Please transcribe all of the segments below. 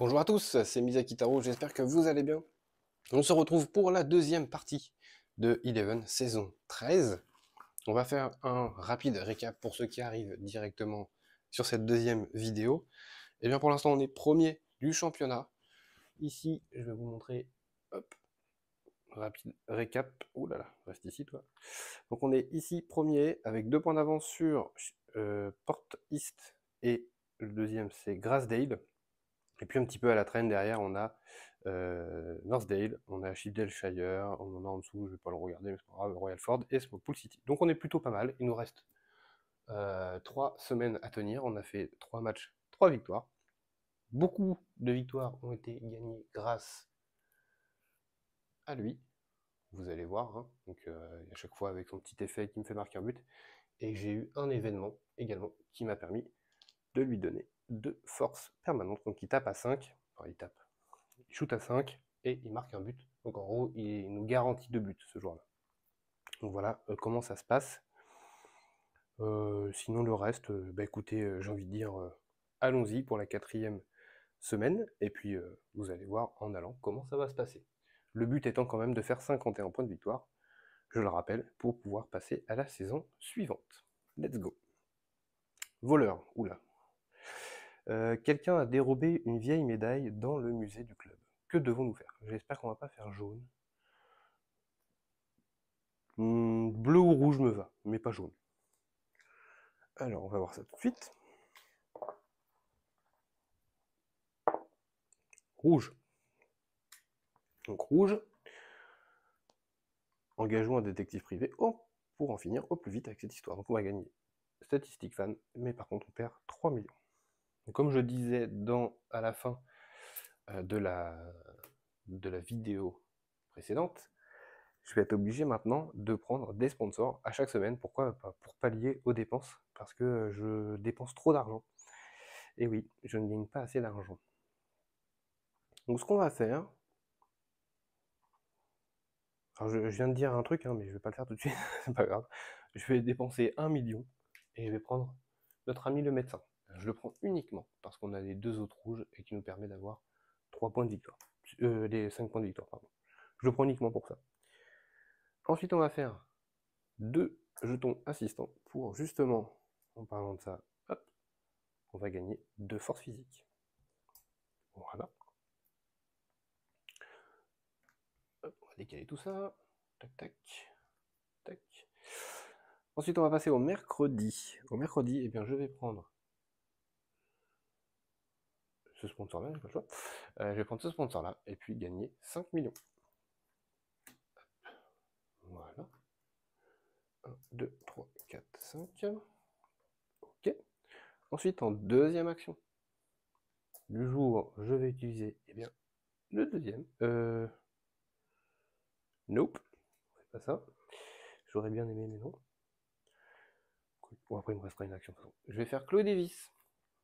Bonjour à tous, c'est Misaki Taro, j'espère que vous allez bien. On se retrouve pour la deuxième partie de Eleven saison 13. On va faire un rapide récap pour ceux qui arrivent directement sur cette deuxième vidéo. Et bien pour l'instant on est premier du championnat. Ici, je vais vous montrer, hop, rapide récap. Ouh là là, reste ici toi. Donc on est ici premier avec 2 points d'avance sur Port East et le deuxième c'est Grassdale. Et puis un petit peu à la traîne derrière, on a Northdale, on a Shire, on en a en dessous, je vais pas le regarder, mais c'est pas grave, Royal Ford et Smokepool City. Donc on est plutôt pas mal. Il nous reste 3 semaines à tenir. On a fait 3 matchs, 3 victoires. Beaucoup de victoires ont été gagnées grâce à lui. Vous allez voir, hein. Donc à chaque fois avec son petit effet qui me fait marquer un but. Et j'ai eu un événement également qui m'a permis de lui donner de force permanente. Donc il tape à 5, enfin il tape, il shoot à 5 et il marque un but. Donc en gros, il nous garantit 2 buts ce jour-là. Donc voilà comment ça se passe. Sinon le reste, bah écoutez, j'ai envie de dire, allons-y pour la 4e semaine, et puis vous allez voir en allant comment ça va se passer. Le but étant quand même de faire 51 points de victoire, je le rappelle, pour pouvoir passer à la saison suivante. Let's go. Voleur, oula. Quelqu'un a dérobé une vieille médaille dans le musée du club. Que devons-nous faire? J'espère qu'on va pas faire jaune. Bleu ou rouge me va, mais pas jaune. Alors, on va voir ça tout de suite. Rouge. Donc rouge. Engageons un détective privé pour en finir au plus vite avec cette histoire. Donc on va gagner statistique fan, mais par contre on perd 3 millions. Donc comme je disais à la fin de la vidéo précédente, je vais être obligé maintenant de prendre des sponsors à chaque semaine. Pourquoi? Pour pallier aux dépenses, parce que je dépense trop d'argent. Et oui, je ne gagne pas assez d'argent. Donc ce qu'on va faire, alors je viens de dire un truc, hein, mais je vais pas le faire tout de suite, c'est pas grave. Je vais dépenser 1 million et je vais prendre notre ami le médecin. Je le prends uniquement parce qu'on a les 2 autres rouges et qui nous permet d'avoir 3 points de victoire. Les 5 points de victoire, pardon. Je le prends uniquement pour ça. Ensuite, on va faire 2 jetons assistants pour justement, en parlant de ça, hop, on va gagner 2 force physique. Voilà. Hop, on va décaler tout ça. Tac, tac, tac. Ensuite, on va passer au mercredi. Au mercredi, eh bien, je vais prendre ce sponsor-là, j'ai pas le choix. Je vais prendre ce sponsor-là et puis gagner 5 millions. Voilà. 1, 2, 3, 4, 5. Ok. Ensuite, en deuxième action du jour, je vais utiliser le deuxième. Nope, c'est pas ça. J'aurais bien aimé, mais non. Bon, après, il me restera une action. Je vais faire Claude Davis.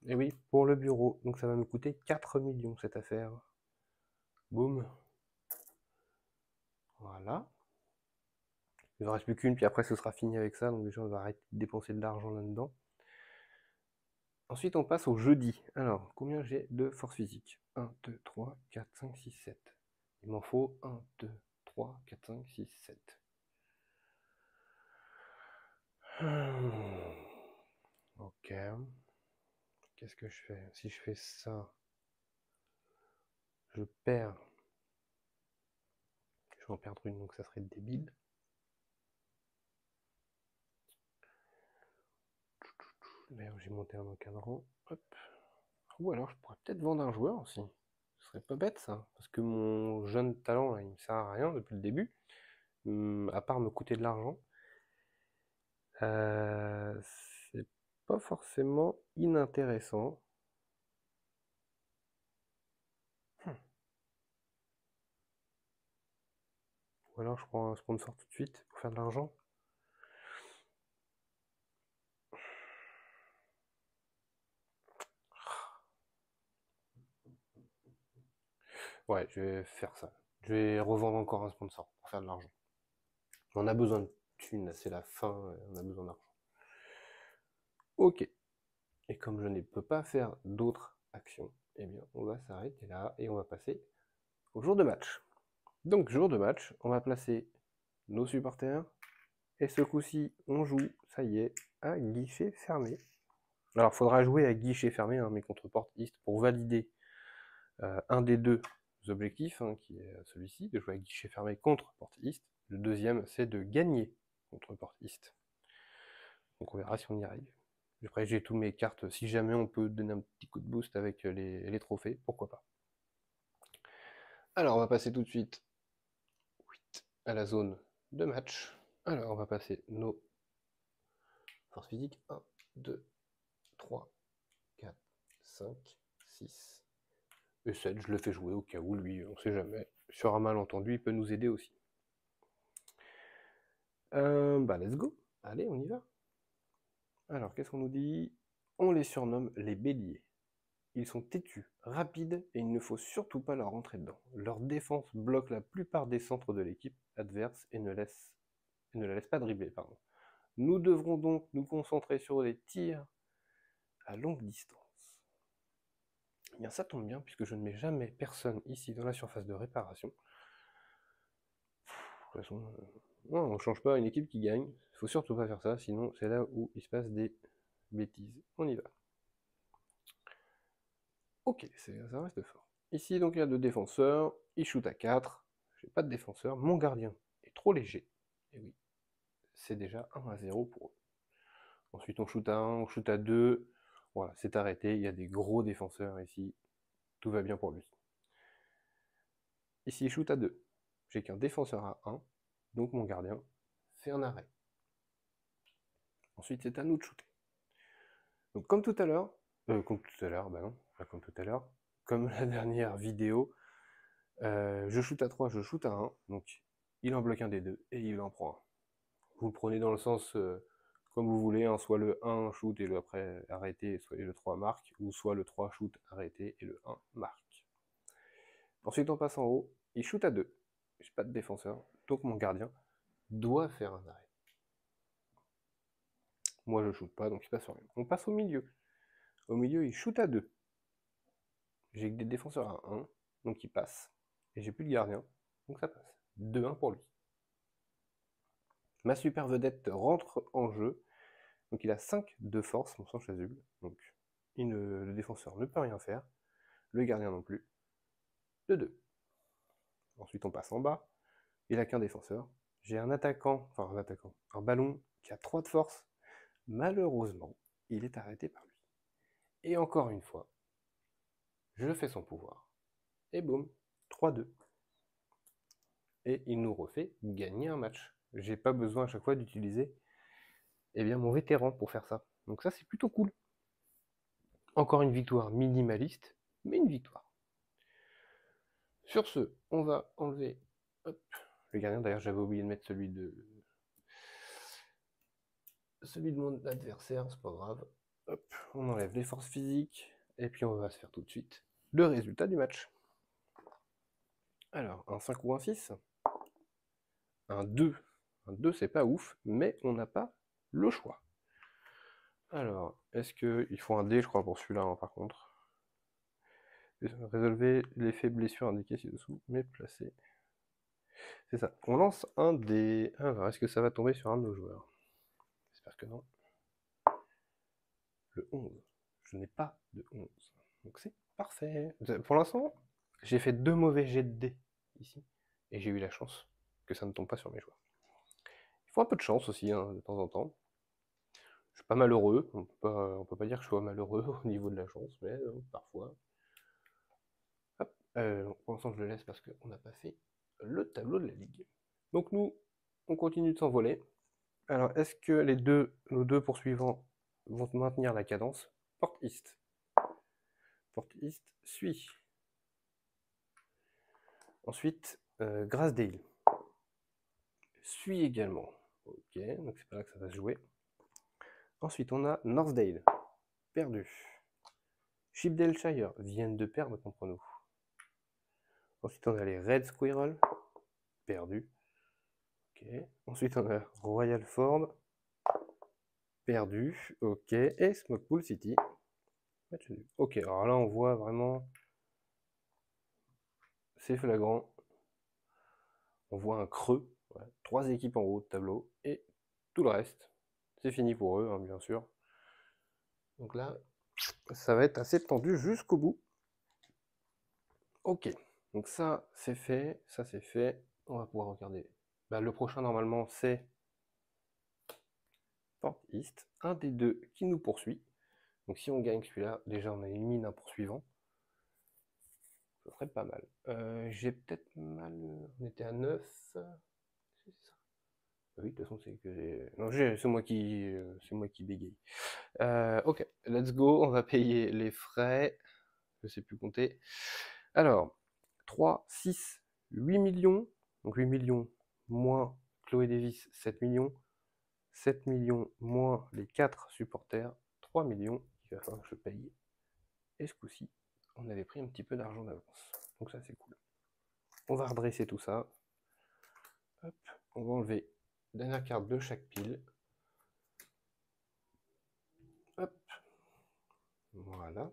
Et oui, pour le bureau. Donc ça va me coûter 4 millions cette affaire. Boum. Voilà. Il ne reste plus qu'une, puis après ce sera fini avec ça. Donc déjà, on va arrêter de dépenser de l'argent là-dedans. Ensuite, on passe au jeudi. Alors, combien j'ai de force physique? 1, 2, 3, 4, 5, 6, 7. Il m'en faut 1, 2, 3, 4, 5, 6, 7. Ok. Qu'est-ce que je fais? Si je fais ça, je perds. Je vais en perdre une, donc ça serait débile. D'ailleurs, j'ai monté un encadrant. Hop. Ou alors, je pourrais peut-être vendre un joueur aussi. Ce serait pas bête ça. Parce que mon jeune talent, là, il me sert à rien depuis le début. À part me coûter de l'argent. Euh, c'est pas forcément inintéressant. Ou alors je prends un sponsor tout de suite pour faire de l'argent. Ouais, je vais faire ça. Je vais revendre encore un sponsor pour faire de l'argent. On a besoin de thunes, c'est la fin, on a besoin d'argent. Ok. Et comme je ne peux pas faire d'autres actions, eh bien, on va s'arrêter là et on va passer au jour de match. Donc, jour de match, on va placer nos supporters. Et ce coup-ci, on joue, ça y est, à guichet fermé. Alors, il faudra jouer à guichet fermé, hein, mais contre porte East, pour valider un des deux objectifs, hein, qui est celui-ci, de jouer à guichet fermé contre porte East. Le deuxième, c'est de gagner contre porte East. Donc on verra si on y arrive. Après, j'ai toutes mes cartes. Si jamais on peut donner un petit coup de boost avec les trophées, pourquoi pas. Alors, on va passer tout de suite à la zone de match. Alors, on va passer nos forces physiques. 1, 2, 3, 4, 5, 6 et 7. Je le fais jouer au cas où, lui, on sait jamais. Sur un malentendu, il peut nous aider aussi. Bah, let's go. Allez, on y va. Alors, qu'est-ce qu'on nous dit? On les surnomme les béliers. Ils sont têtus, rapides, et il ne faut surtout pas leur rentrer dedans. Leur défense bloque la plupart des centres de l'équipe adverse et ne la laisse pas dribbler. Nous devrons donc nous concentrer sur les tirs à longue distance. Eh bien, ça tombe bien, puisque je ne mets jamais personne ici dans la surface de réparation. De toute façon, non, on ne change pas une équipe qui gagne. Il ne faut surtout pas faire ça, sinon c'est là où il se passe des bêtises. On y va. Ok, ça reste fort. Ici, donc, il y a 2 défenseurs. Il shoot à 4. J'ai pas de défenseur. Mon gardien est trop léger. Et oui, c'est déjà 1-0 pour eux. Ensuite, on shoot à 1, on shoot à 2. Voilà, c'est arrêté. Il y a des gros défenseurs ici. Tout va bien pour lui. Ici, il shoot à 2. J'ai qu'un défenseur à 1. Donc, mon gardien fait un arrêt. Ensuite, c'est à nous de shooter. Donc, comme tout à l'heure, bah non, pas comme tout à l'heure, comme la dernière vidéo, je shoot à 3, je shoot à 1, donc il en bloque un des deux et il en prend un. Vous le prenez dans le sens comme vous voulez, hein, soit le 1 shoot et le après arrêté, soit le 3 marque, ou soit le 3 shoot arrêté et le 1 marque. Ensuite on passe en haut, il shoot à 2, j'ai pas de défenseur, donc mon gardien doit faire un arrêt. Moi je shoot pas, donc il passe sur rien. On passe au milieu. Au milieu il shoot à 2. J'ai que des défenseurs à 1, donc il passe. Et j'ai plus de gardien, donc ça passe. 2-1 pour lui. Ma super vedette rentre en jeu. Donc il a 5 de force, mon sang chasuble. Donc le défenseur ne peut rien faire. Le gardien non plus. De 2. Ensuite on passe en bas. Il n'a qu'un défenseur. J'ai un attaquant, un ballon qui a 3 de force. Malheureusement, il est arrêté par lui. Et encore une fois, je fais son pouvoir. Et boum, 3-2. Et il nous refait gagner un match. J'ai pas besoin à chaque fois d'utiliser mon vétéran pour faire ça. Donc ça c'est plutôt cool. Encore une victoire minimaliste, mais une victoire. Sur ce, on va enlever le gardien. D'ailleurs, j'avais oublié de mettre celui de mon adversaire, c'est pas grave. Hop, on enlève les forces physiques, et puis on va se faire tout de suite le résultat du match. Alors, un 5 ou un 6? Un 2. Un 2, c'est pas ouf, mais on n'a pas le choix. Alors, est-ce qu'il faut un dé, je crois, pour celui-là, hein, par contre. Résolvez l'effet blessure indiqué ci-dessous, mais placé. C'est ça. On lance un dé. Alors, est-ce que ça va tomber sur un de nos joueurs? J'espère que non. Le 11. Je n'ai pas de 11. Donc c'est parfait. Pour l'instant, j'ai fait 2 mauvais jets de dés ici. Et j'ai eu la chance que ça ne tombe pas sur mes joueurs. Il faut un peu de chance aussi, hein, de temps en temps. Je suis pas malheureux. On peut pas dire que je sois malheureux au niveau de la chance, mais parfois. Hop. Pour l'instant, je le laisse parce qu'on n'a pas fait le tableau de la ligue. Donc nous, on continue de s'envoler. Alors, est-ce que nos deux poursuivants vont maintenir la cadence? Porte East. Porte East suit. Ensuite, Grasdale suit également. Ok, donc c'est pas là que ça va se jouer. Ensuite, on a Northdale, perdu. Shipdale-Shire viennent de perdre contre nous. Ensuite, on a les Red Squirrel, perdu. Ok. Ensuite, on a Royal Ford, perdu. Ok. Et Smokepool City, Ok, alors là on voit vraiment, c'est flagrant, on voit un creux, voilà. 3 équipes en haut de tableau, et tout le reste, c'est fini pour eux, hein, bien sûr. Donc là, ça va être assez tendu jusqu'au bout. Ok, donc ça c'est fait, ça c'est fait. On va pouvoir regarder. Bah, le prochain normalement c'est Port East, un des deux qui nous poursuit. Donc si on gagne celui-là, déjà on élimine un poursuivant. Ça serait pas mal. J'ai peut-être mal. On était à 9. C'est ça. Oui, de toute façon, c'est que. Non, c'est moi qui bégaye. Ok, let's go. On va payer les frais. Je sais plus compter. Alors, 3, 6, 8 millions. Donc 8 millions moins Chloé Davis, 7 millions. 7 millions moins les 4 supporters, 3 millions. Il va falloir que je paye. Et ce coup-ci, on avait pris un petit peu d'argent d'avance. Donc ça, c'est cool. On va redresser tout ça. Hop, on va enlever la dernière carte de chaque pile. Hop, voilà.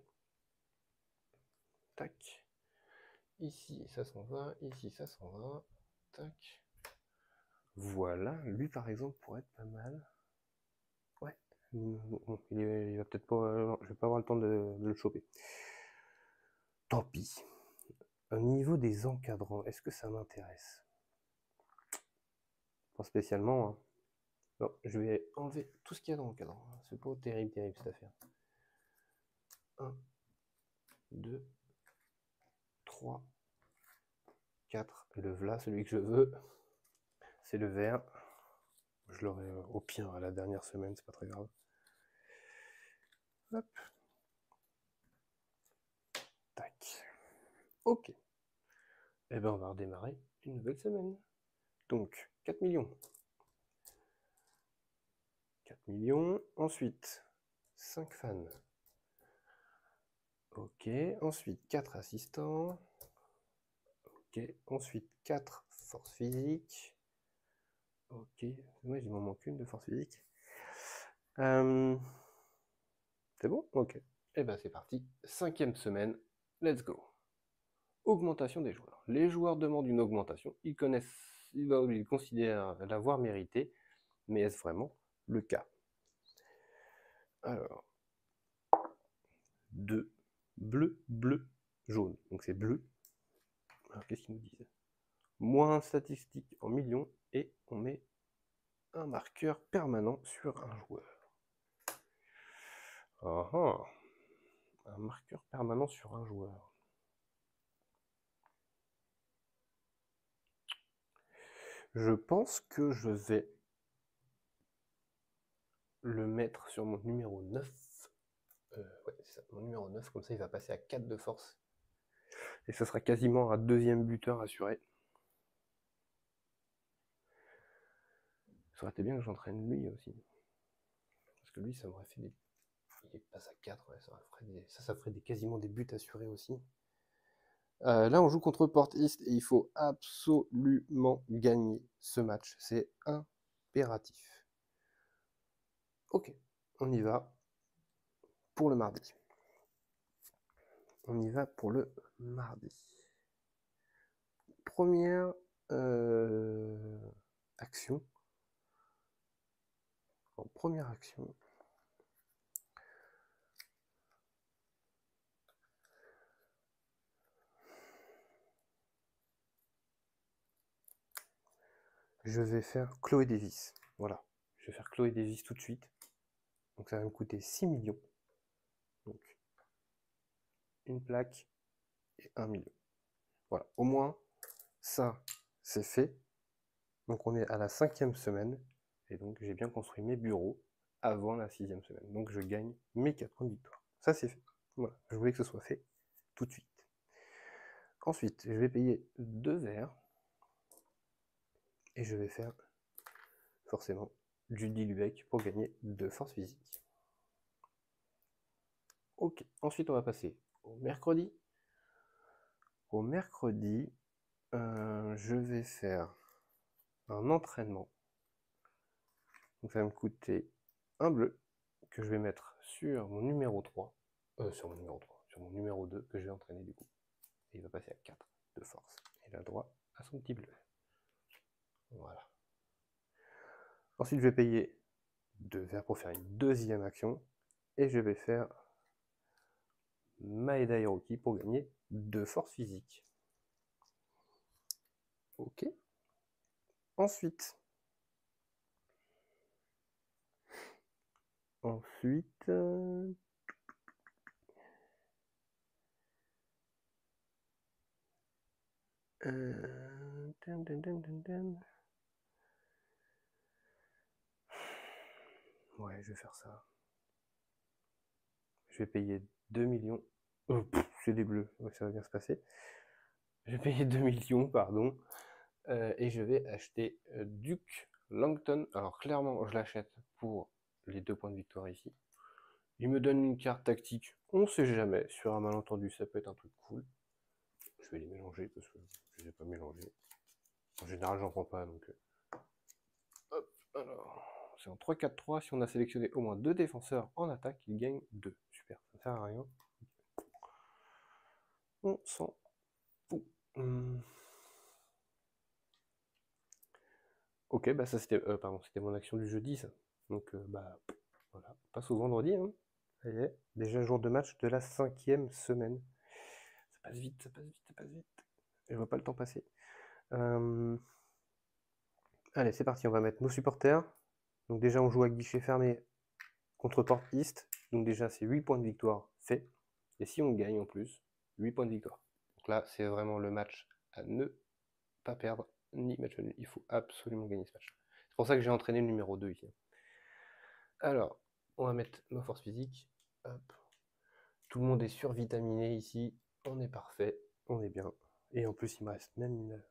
Tac. Ici, ça s'en va. Ici, ça s'en va. Tac. Voilà. Lui, par exemple, pourrait être pas mal. Ouais. Bon, il va peut-être pas. Je vais pas avoir le temps de le choper. Tant pis. Au niveau des encadrants, est-ce que ça m'intéresse? Pas spécialement, hein. Non, je vais enlever tout ce qu'il y a dans l'encadrant. C'est pas terrible, terrible cette affaire. 1, 2, 3, 4. Le v'là, celui que je veux. C'est le vert. Je l'aurai au pire à la dernière semaine, c'est pas très grave. Hop. Tac. Ok. Et ben on va redémarrer une nouvelle semaine. Donc 4 millions. 4 millions. Ensuite, 5 fans. Ok. Ensuite, 4 assistants. Ok. Ensuite, 4 forces physiques. Ok. Moi, il m'en manque une de force physique. C'est bon? Ok. Et ben c'est parti. 5e semaine. Let's go. Augmentation des joueurs. Les joueurs demandent une augmentation. Ils connaissent, ils considèrent l'avoir mérité. Mais est-ce vraiment le cas? Alors, 2, bleu, bleu, jaune. Donc c'est bleu. Alors qu'est-ce qu'ils nous disent? Moins statistique en millions et on met un marqueur permanent sur un joueur. Ah ah. Un marqueur permanent sur un joueur. Je pense que je vais le mettre sur mon numéro 9. Ouais, c'est ça, mon numéro 9, comme ça il va passer à 4 de force. Et ça sera quasiment un deuxième buteur assuré. Ça aurait été bien que j'entraîne lui aussi. Parce que lui, ça m'aurait fait des... Il passe à 4, ouais, ça ferait quasiment des buts assurés aussi. Là, on joue contre Port East et il faut absolument gagner ce match. C'est impératif. Ok, on y va pour le mardi. On y va pour le mardi. Première action. En première action, je vais faire Chloé Davis. Voilà, je vais faire Chloé Davis tout de suite. Donc ça va me coûter 6 millions. Donc une plaque et 1 million. Voilà, au moins ça c'est fait. Donc on est à la 5e semaine. Et donc j'ai bien construit mes bureaux avant la 6e semaine. Donc je gagne mes 4 points de victoire. Ça c'est fait. Voilà, je voulais que ce soit fait tout de suite. Ensuite, je vais payer 2 verres. Et je vais faire forcément du diluec pour gagner 2 force physique. Ok, ensuite on va passer au mercredi. Au mercredi, je vais faire un entraînement. Donc ça va me coûter un bleu que je vais mettre sur mon numéro 3. sur mon numéro 3, sur mon numéro 2 que je vais entraîner du coup. Et il va passer à 4 de force. Il a droit à son petit bleu. Voilà. Ensuite, je vais payer 2 verres pour faire une deuxième action. Et je vais faire Maeda Hiroki pour gagner 2 force physique. Ok. Ensuite, ouais, je vais faire ça. Je vais payer 2 millions. C'est des bleus, ouais, ça va bien se passer. Je vais payer 2 millions, pardon. Et je vais acheter Duke Langton. Alors clairement, je l'achète pour les 2 points de victoire ici. Il me donne une carte tactique, on sait jamais. Sur un malentendu, ça peut être un truc cool. Je vais les mélanger parce que je les ai pas mélangés. En général, j'en prends pas, donc... Hop, alors... C'est en 3-4-3, si on a sélectionné au moins 2 défenseurs en attaque, il gagne 2. Super, ça sert à rien. On s'en fout. Ok, bah ça c'était c'était mon action du jeudi, ça. Donc bah voilà, on passe au vendredi, hein. Ça y est, déjà jour de match de la 5e semaine. Ça passe vite, ça passe vite, ça passe vite. Je vois pas le temps passer. Allez, c'est parti, on va mettre nos supporters. Donc déjà on joue à guichet fermé contre Portiste. Donc déjà c'est 8 points de victoire fait. Et si on gagne en plus, 8 points de victoire. Donc là c'est vraiment le match à ne pas perdre, ni match nul. Il faut absolument gagner ce match. C'est pour ça que j'ai entraîné le numéro 2 ici. Alors, on va mettre nos forces physiques. Hop. Tout le monde est survitaminé ici. On est parfait. On est bien. Et en plus, il me reste même une...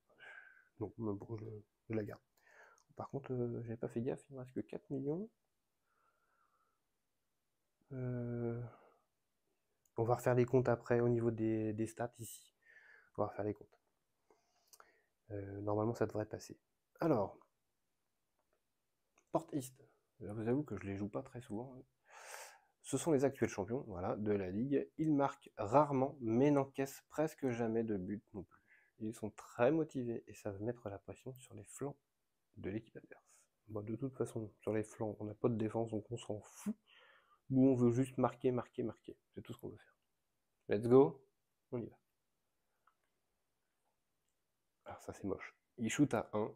Donc, bon, je la garde. Par contre, j'avais pas fait gaffe. Il me reste que 4 millions. On va refaire les comptes après au niveau des stats ici. On va refaire les comptes. Normalement, ça devrait passer. Alors, Port East. Je vous avoue que je les joue pas très souvent. Ce sont les actuels champions, voilà, de la ligue. Ils marquent rarement, mais n'encaissent presque jamais de but non plus. Ils sont très motivés et savent mettre la pression sur les flancs de l'équipe adverse. Bon, de toute façon, sur les flancs, on n'a pas de défense, donc on s'en fout. Nous, on veut juste marquer, marquer, marquer. C'est tout ce qu'on veut faire. Let's go, on y va. Alors ça, c'est moche. Il shoot à 1.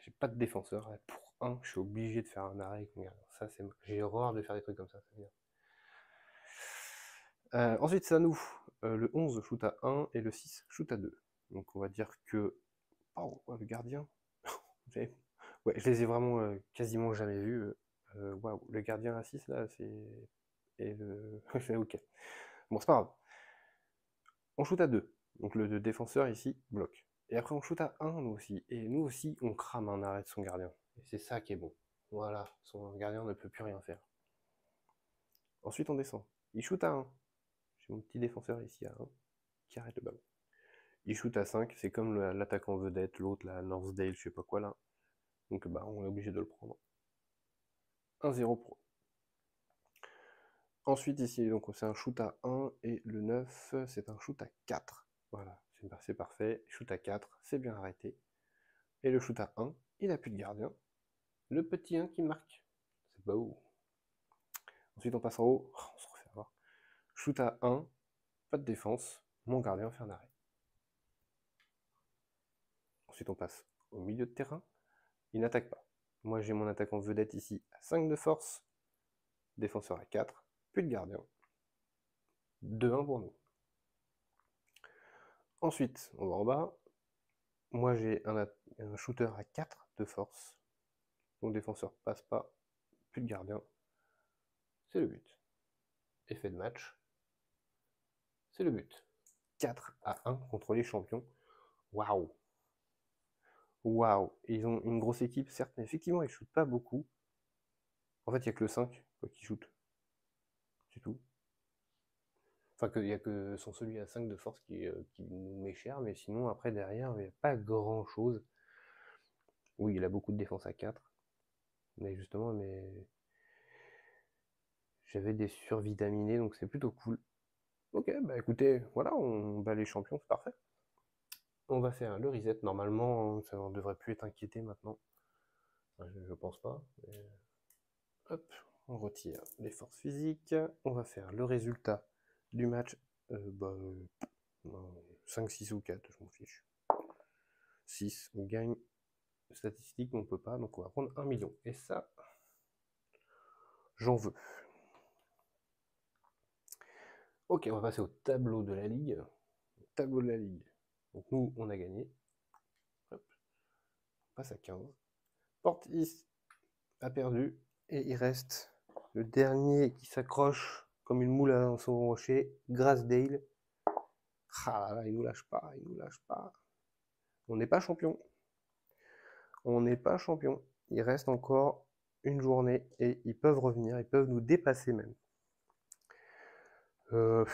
J'ai pas de défenseur. Pour 1, je suis obligé de faire un arrêt avec mon gardien. Ça, c'est moche. J'ai horreur de faire des trucs comme ça. Ensuite, c'est à nous. Le 11 shoot à 1 et le 6 shoot à 2. Donc on va dire que... Oh, le gardien. Ouais, je les ai vraiment quasiment jamais vus. Waouh, le gardien à 6 là, c'est... Et le... ok. Bon, c'est pas grave. On shoot à 2. Donc le défenseur ici bloque. Et après on shoot à 1 nous aussi. Et nous aussi, on crame un arrêt de son gardien. Et c'est ça qui est bon. Voilà, son gardien ne peut plus rien faire. Ensuite on descend. Il shoot à 1. J'ai mon petit défenseur ici à 1 qui arrête le ballon. Il shoot à 5, c'est comme l'attaquant vedette, l'autre, la Northdale, je sais pas quoi là. Donc bah on est obligé de le prendre. 1-0 pro. Ensuite ici, donc c'est un shoot à 1 et le 9, c'est un shoot à 4. Voilà, c'est parfait. Shoot à 4, c'est bien arrêté. Et le shoot à 1, il n'a plus de gardien. Le petit 1 qui marque. C'est beau. Ensuite on passe en haut, on se refait avoir. Shoot à 1, pas de défense, mon gardien fait un arrêt. Ensuite on passe au milieu de terrain, il n'attaque pas. Moi j'ai mon attaquant vedette ici à 5 de force, défenseur à 4, plus de gardien. 2-1 pour nous. Ensuite, on va en bas. Moi j'ai un shooter à 4 de force. Mon défenseur passe pas, plus de gardien. C'est le but. Effet de match. C'est le but. 4-1 contre les champions. Waouh. Waouh. Ils ont une grosse équipe, certes, mais effectivement, ils shootent pas beaucoup. En fait, il n'y a que le 5 qui shoot. C'est tout. Enfin, il n'y a que son celui à 5 de force qui nous met cher, mais sinon, après, derrière, il n'y a pas grand chose. Oui, il a beaucoup de défense à 4. Mais justement, J'avais des survitaminés, donc c'est plutôt cool. Ok, bah écoutez, voilà, on bat les champions, c'est parfait. On va faire le reset. Normalement, ça ne devrait plus être inquiété maintenant. Je pense pas. Mais... Hop, on retire les forces physiques. On va faire le résultat du match. 5, 6 ou 4, je m'en fiche. 6, on gagne. Statistique, on peut pas, donc on va prendre 1 million. Et ça, j'en veux. Ok, on va passer au tableau de la ligue. Tableau de la ligue. Donc nous, on a gagné. Hop. On passe à 15. Portis a perdu. Et il reste le dernier qui s'accroche comme une moule à son rocher, Grasdale. Ah là là, il nous lâche pas, il nous lâche pas. On n'est pas champion. On n'est pas champion. Il reste encore une journée et ils peuvent revenir, ils peuvent nous dépasser même. Je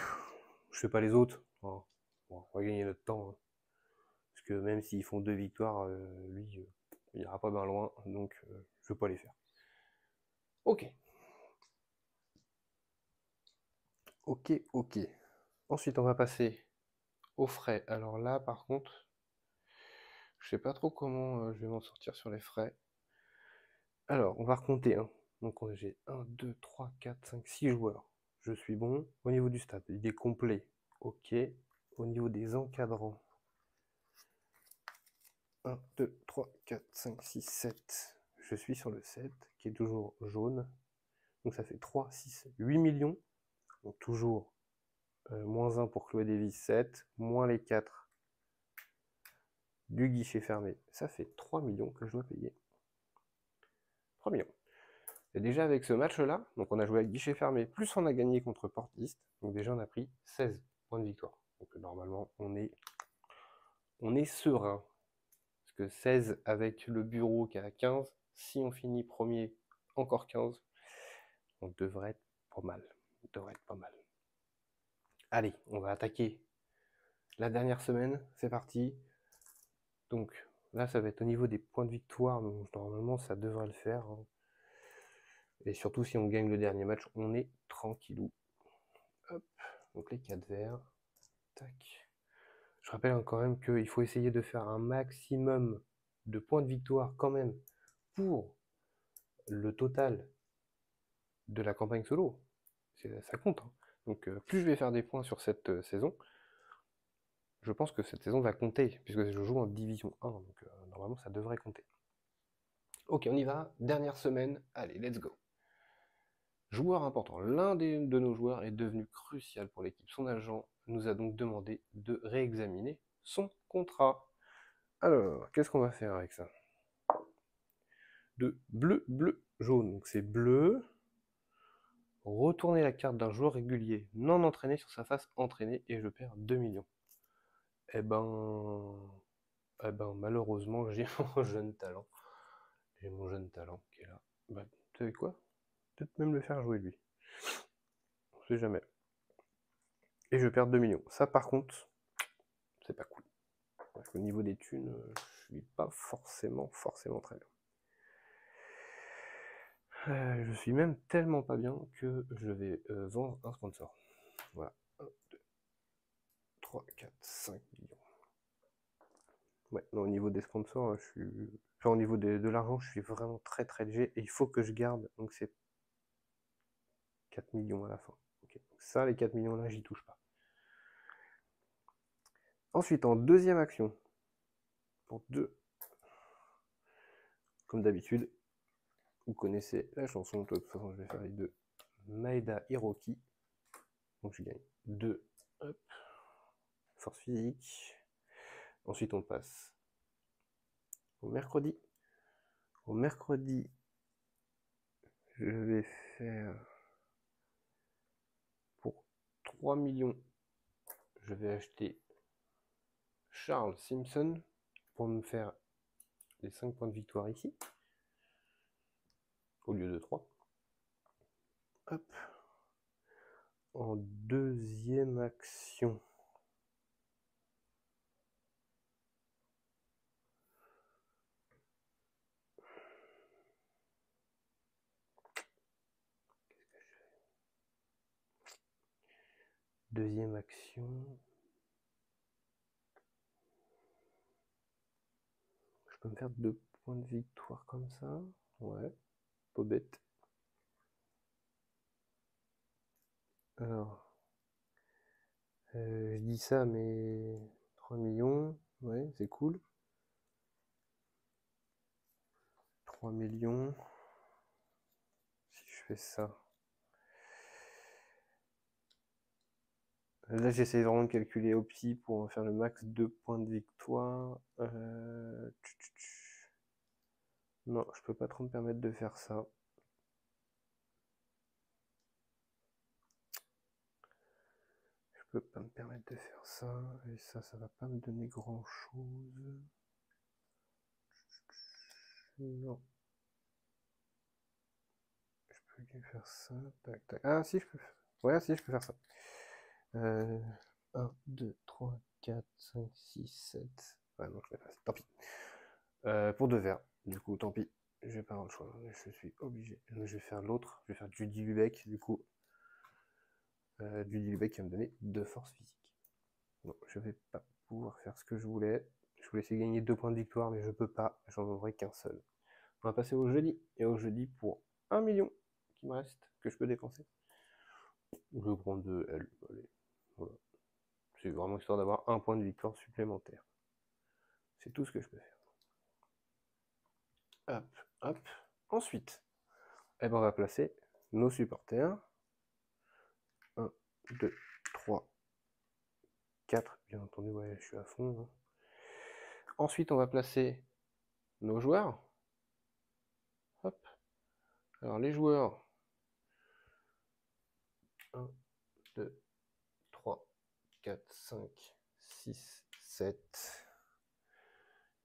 sais pas les autres. Bon, on va gagner notre temps. Hein. Parce que même s'ils font 2 victoires, lui, il ira pas bien loin. Donc, je veux pas les faire. Ok. Ok. Ensuite, on va passer aux frais. Alors là, par contre, je sais pas trop comment je vais m'en sortir sur les frais. Alors, on va recompter. Hein. Donc, j'ai 1, 2, 3, 4, 5, 6 joueurs. Je suis bon. Au niveau du stade, il est complet. Ok. Au niveau des encadrants, 1, 2, 3, 4, 5, 6, 7. Je suis sur le 7, qui est toujours jaune. Donc ça fait 3, 6, 8 millions. Donc toujours moins 1 pour Chloé Davis, 7, moins les 4 du guichet fermé. Ça fait 3 millions que je dois payer. 3 millions. Et déjà avec ce match-là, donc on a joué avec guichet fermé, plus on a gagné contre Portiste. Donc déjà on a pris 16 points de victoire. Donc normalement on est serein. Parce que 16 avec le bureau qui est à 15, si on finit premier, encore 15, on devrait être pas mal. On devrait être pas mal. Allez, on va attaquer la dernière semaine, c'est parti. Donc là, ça va être au niveau des points de victoire, donc normalement ça devrait le faire. Hein. Et surtout si on gagne le dernier match, on est tranquillou. Hop, donc les 4 verts. Tac. Je rappelle quand même qu'il faut essayer de faire un maximum de points de victoire quand même pour le total de la campagne solo. Ça compte. Hein. Donc plus je vais faire des points sur cette saison, je pense que cette saison va compter, puisque je joue en division 1, donc normalement ça devrait compter. Ok, on y va, dernière semaine, allez, let's go. Joueur important, l'un de nos joueurs est devenu crucial pour l'équipe. Son agent nous a donc demandé de réexaminer son contrat. Alors, qu'est-ce qu'on va faire avec ça? De bleu, bleu, jaune. Donc c'est bleu. Retourner la carte d'un joueur régulier non entraîné sur sa face entraînée et je perds 2 millions. Eh ben, malheureusement, j'ai mon jeune talent. J'ai mon jeune talent qui est là. Bah, vous savez quoi? Peut-être même le faire jouer lui. On sait jamais. Et je perds 2 millions. Ça, par contre, c'est pas cool. Parce qu'au niveau des thunes, je suis pas forcément très bien. Je suis même tellement pas bien que je vais vendre un sponsor. Voilà. 1, 2, 3, 4, 5 millions. Ouais, non, au niveau des sponsors, je suis. Enfin, au niveau de l'argent, je suis vraiment très léger et il faut que je garde. Donc c'est 4 millions à la fin. Okay. Donc ça, les 4 millions là, j'y touche pas. Ensuite, en deuxième action, pour 2, comme d'habitude, vous connaissez la chanson, de toute façon je vais faire les 2. Maeda Hiroki. Donc je gagne 2. Hop. Force physique. Ensuite on passe au mercredi. Au mercredi, je vais faire pour 3 millions. Je vais acheter Charles Simpson pour me faire les 5 points de victoire ici. Au lieu de 3. Hop. En deuxième action. Deuxième action. Je peux me faire 2 points de victoire comme ça. Ouais, pas bête. Alors, je dis ça, mais 3 millions, ouais, c'est cool. 3 millions. Si je fais ça. Là, j'essaie vraiment de calculer au psy pour faire le max 2 points de victoire. Non, je peux pas trop me permettre de faire ça. Je peux pas me permettre de faire ça. Et ça va pas me donner grand chose. Non. Je peux que faire ça. Tac, tac. Ah, si, je peux faire. Ouais, si, je peux faire ça. 1, 2, 3, 4, 5, 6, 7. Ouais, non, je vais faire ça. Tant pis. Pour 2 verres. Du coup, tant pis. Je vais pas avoir le choix. Je suis obligé. Je vais faire l'autre. Je vais faire Judy Lubeck. Du coup, Judy Lubeck qui va me donner 2 forces physiques. Bon, je vais pas pouvoir faire ce que je voulais. Je voulais essayer de gagner 2 points de victoire, mais je peux pas. J'en aurai qu'un seul. On va passer au jeudi. Et au jeudi pour 1 million qui me reste, que je peux dépenser. Je prends 2 L. Allez. Voilà. C'est vraiment histoire d'avoir 1 point de victoire supplémentaire. C'est tout ce que je peux faire. Hop, hop. Ensuite, eh ben on va placer nos supporters. 1, 2, 3, 4. Bien entendu, ouais, je suis à fond. Hein. Ensuite, on va placer nos joueurs. Hop. Alors, les joueurs. 1, 2, 3, 4, 5, 6, 7.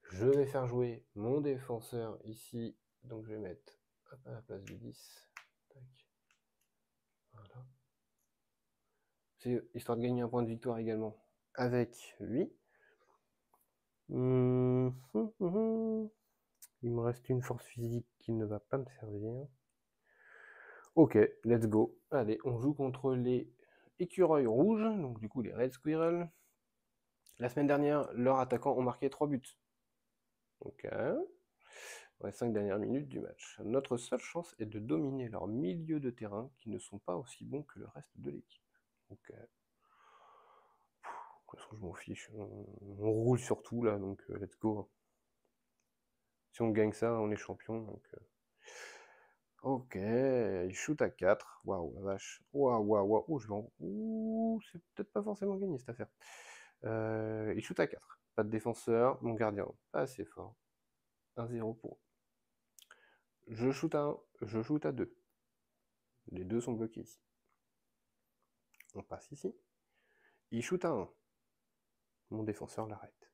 Je vais faire jouer mon défenseur ici. Donc, je vais mettre à la place du 10. Tac. Voilà. C'est histoire de gagner un point de victoire également avec lui. Il me reste une force physique qui ne va pas me servir. Ok, let's go. Allez, on joue contre les écureuils rouges, donc du coup les Red Squirrels. La semaine dernière, leurs attaquants ont marqué 3 buts. Ok. Dans les 5 dernières minutes du match. Notre seule chance est de dominer leur milieu de terrain qui ne sont pas aussi bons que le reste de l'équipe. Ok. De toute façon, je m'en fiche. On roule sur tout là, donc let's go. Si on gagne ça, on est champion. Donc, ok, il shoot à 4. Waouh, la vache. Waouh, waouh, waouh. Oh, je vais en... Ouh, c'est peut-être pas forcément gagné cette affaire. Il shoot à 4. Pas de défenseur. Mon gardien, pas assez fort. 1-0 pour eux. Je shoot à 1. Je shoot à 2. Les deux sont bloqués ici. On passe ici. Il shoot à 1. Mon défenseur l'arrête.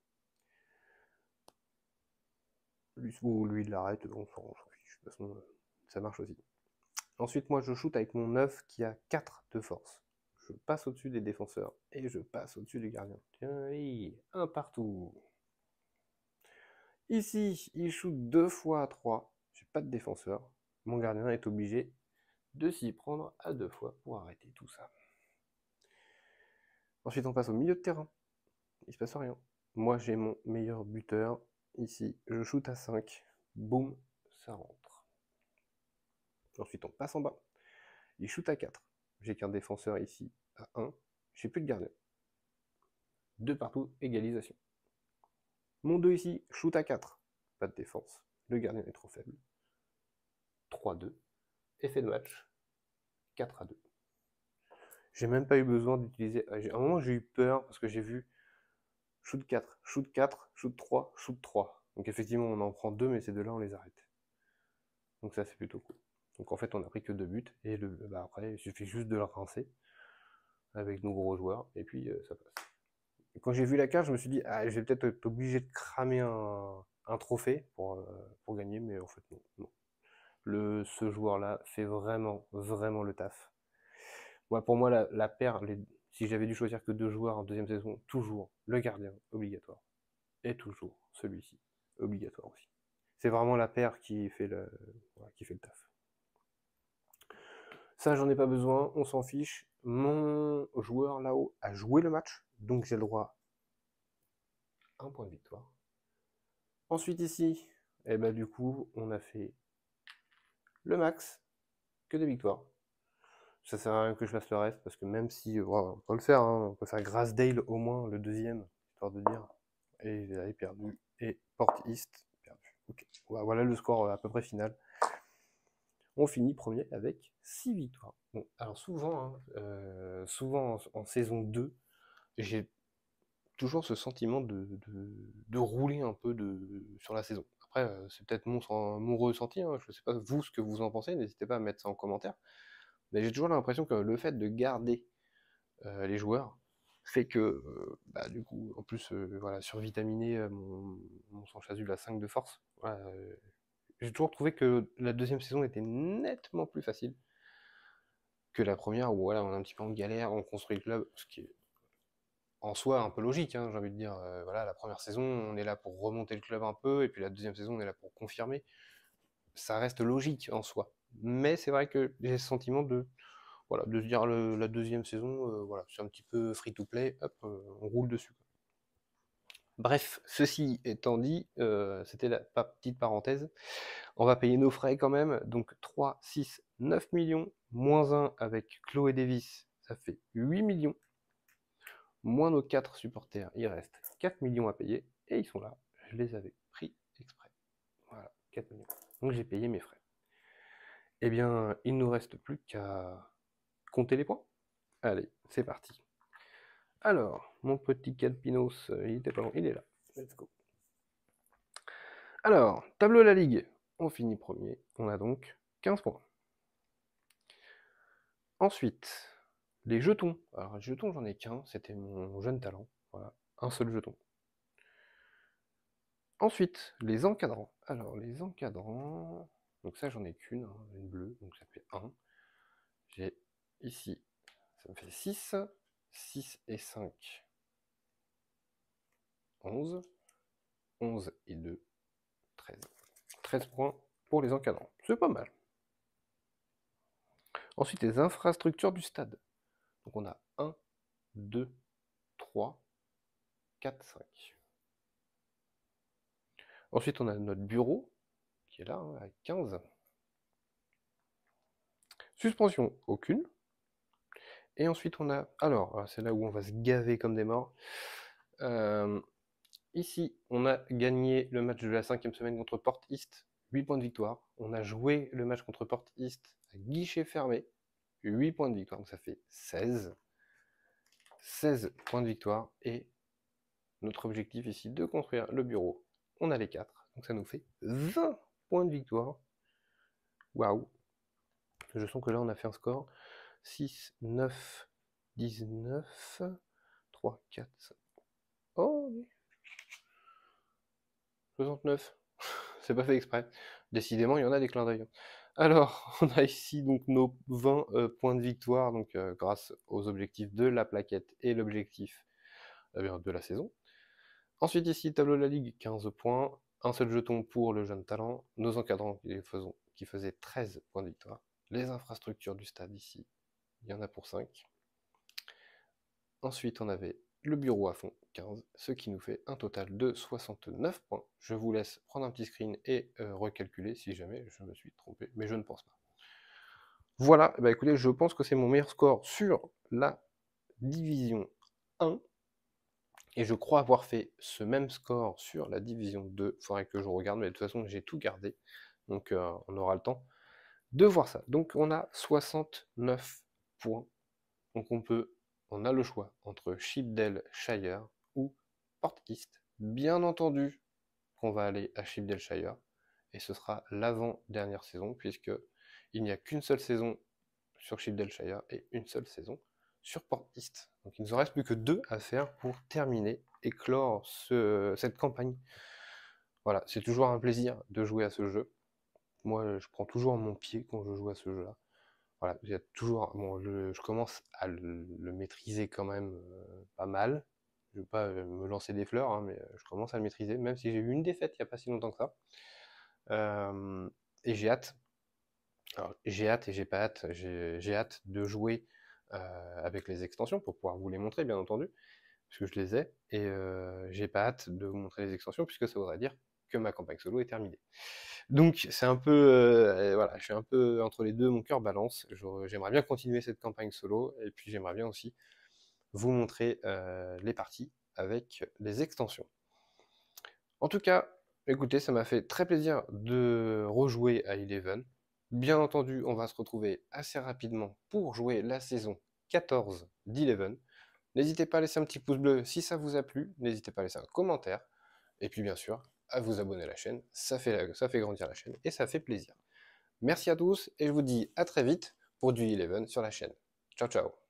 Lui, il l'arrête, on s'en fiche. De toute façon, ça marche aussi. Ensuite, moi, je shoot avec mon 9 qui a 4 de force. Je passe au-dessus des défenseurs et je passe au-dessus du gardien. Tiens, oui, un partout. Ici, il shoot 2 fois à 3. J'ai pas de défenseur. Mon gardien est obligé de s'y prendre à 2 fois pour arrêter tout ça. Ensuite, on passe au milieu de terrain. Il se passe rien. Moi, j'ai mon meilleur buteur. Ici, je shoot à 5. Boum, ça rentre. Ensuite, on passe en bas. Il shoot à 4. J'ai qu'un défenseur ici à 1. J'ai plus de gardien. 2 partout, égalisation. Mon 2 ici, shoot à 4. Pas de défense. Le gardien est trop faible. 3-2. Effet de match. 4-2. J'ai même pas eu besoin d'utiliser. À un moment, j'ai eu peur parce que j'ai vu shoot 4, shoot 4, shoot 3, shoot 3. Donc effectivement, on en prend 2, mais ces deux-là, on les arrête. Donc ça, c'est plutôt cool. Donc en fait, on a pris que 2 buts. Et après, il suffit juste de le rincer avec nos gros joueurs. Et puis, ça passe. Et quand j'ai vu la carte, je me suis dit, ah, je vais peut-être être obligé de cramer un trophée pour gagner. Mais en fait, non. Ce joueur-là fait vraiment, vraiment le taf. Ouais, pour moi, la paire, si j'avais dû choisir que 2 joueurs en deuxième saison, toujours le gardien, obligatoire. Et toujours celui-ci, obligatoire aussi. C'est vraiment la paire qui fait le taf. Ça, j'en ai pas besoin, on s'en fiche. mon joueur là-haut a joué le match, donc j'ai le droit à un point de victoire. Ensuite ici, et ben du coup, on a fait le max, que des victoires. Ça sert à rien que je fasse le reste, parce que même si, on peut le faire, hein, on peut faire Grasdale au moins, le deuxième, histoire de dire. Et il avait perdu. Et Port East, perdu. Ok, voilà le score à peu près final. On finit premier avec 6 victoires. Bon, alors souvent, hein, souvent en saison 2, j'ai toujours ce sentiment de rouler un peu sur la saison. Après, c'est peut-être mon ressenti, hein, je ne sais pas vous ce que vous en pensez, n'hésitez pas à mettre ça en commentaire. Mais j'ai toujours l'impression que le fait de garder les joueurs fait que, bah, du coup, en plus, voilà, survitaminer mon Sanchez à 5 de force, voilà, j'ai toujours trouvé que la deuxième saison était nettement plus facile que la première, où voilà, on est un petit peu en galère, on construit le club, ce qui est en soi un peu logique, hein, j'ai envie de dire. Voilà, la première saison, on est là pour remonter le club un peu, et puis la deuxième saison, on est là pour confirmer. Ça reste logique en soi. Mais c'est vrai que j'ai ce sentiment voilà, de se dire la deuxième saison, voilà, c'est un petit peu free to play, hop, on roule dessus. Bref, ceci étant dit, c'était la petite parenthèse. On va payer nos frais quand même, donc 3, 6, 9 millions, moins 1 avec Chloé Davis, ça fait 8 millions, moins nos 4 supporters, il reste 4 millions à payer, et ils sont là, je les avais pris exprès. Voilà, 4 millions. Donc j'ai payé mes frais. Eh bien, il ne nous reste plus qu'à compter les points. Allez, c'est parti. Alors, mon petit Calpinos, il était pas loin, il est là. Let's go. Alors, tableau de la Ligue, on finit premier, on a donc 15 points. Ensuite, les jetons. Alors, les jetons, j'en ai qu'un, c'était mon jeune talent. Voilà, un seul jeton. Ensuite, les encadrants. Alors, les encadrants... Donc ça, j'en ai qu'une, hein, une bleue, donc ça fait 1. J'ai ici, ça me fait 6. 6 et 5, 11. 11 et 2, 13. 13 points pour les encadrants. C'est pas mal. Ensuite, les infrastructures du stade. Donc on a 1, 2, 3, 4, 5. Ensuite, on a notre bureau, qui est là, hein, avec 15. Suspension, aucune. Et ensuite, on a... Alors, c'est là où on va se gaver comme des morts. Ici, on a gagné le match de la 5e semaine contre Port East, 8 points de victoire. On a joué le match contre Port East à guichet fermé, 8 points de victoire, donc ça fait 16. 16 points de victoire. Et notre objectif ici, de construire le bureau, on a les 4. Donc ça nous fait 20 points de victoire. Waouh! Je sens que là, on a fait un score 6, 9, 19, 3, 4, 5. Oh, 69. C'est pas fait exprès. Décidément, il y en a des clins d'œil. Alors, on a ici donc nos 20 points de victoire, donc grâce aux objectifs de la plaquette et l'objectif de la saison. Ensuite ici, tableau de la Ligue, 15 points, un seul jeton pour le jeune talent, nos encadrants qui faisaient 13 points de victoire, les infrastructures du stade ici, il y en a pour 5. Ensuite, on avait le bureau à fond, 15, ce qui nous fait un total de 69 points. Je vous laisse prendre un petit screen et recalculer si jamais je me suis trompé, mais je ne pense pas. Voilà, bah écoutez, je pense que c'est mon meilleur score sur la division 1. Et je crois avoir fait ce même score sur la division 2. Il faudrait que je regarde, mais de toute façon, j'ai tout gardé. Donc, on aura le temps de voir ça. Donc, on a 69 points. Donc, on a le choix entre Shipdale Shire ou Port East. Bien entendu qu'on va aller à Shipdale Shire. Et ce sera l'avant-dernière saison, puisque il n'y a qu'une seule saison sur Shipdale Shire et une seule saison sur Port East. Donc il ne nous en reste plus que 2 à faire pour terminer et clore cette campagne. Voilà, c'est toujours un plaisir de jouer à ce jeu. Moi, je prends toujours mon pied quand je joue à ce jeu-là. Voilà, il y a toujours, bon, je commence à le maîtriser quand même pas mal. Je ne vais pas me lancer des fleurs, hein, mais je commence à le maîtriser, même si j'ai eu une défaite il n'y a pas si longtemps que ça. Et j'ai hâte. Alors, j'ai hâte et j'ai pas hâte. J'ai hâte de jouer avec les extensions pour pouvoir vous les montrer, bien entendu, puisque je les ai, et j'ai pas hâte de vous montrer les extensions, puisque ça voudrait dire que ma campagne solo est terminée. Donc c'est un peu, voilà, je suis un peu entre les deux, mon cœur balance. J'aimerais bien continuer cette campagne solo, et puis j'aimerais bien aussi vous montrer les parties avec les extensions. En tout cas, écoutez, ça m'a fait très plaisir de rejouer à Eleven. Bien entendu, on va se retrouver assez rapidement pour jouer la saison 14 d'Eleven. N'hésitez pas à laisser un petit pouce bleu si ça vous a plu, n'hésitez pas à laisser un commentaire, et puis bien sûr, à vous abonner à la chaîne, ça fait grandir la chaîne et ça fait plaisir. Merci à tous, et je vous dis à très vite pour du Eleven sur la chaîne. Ciao ciao.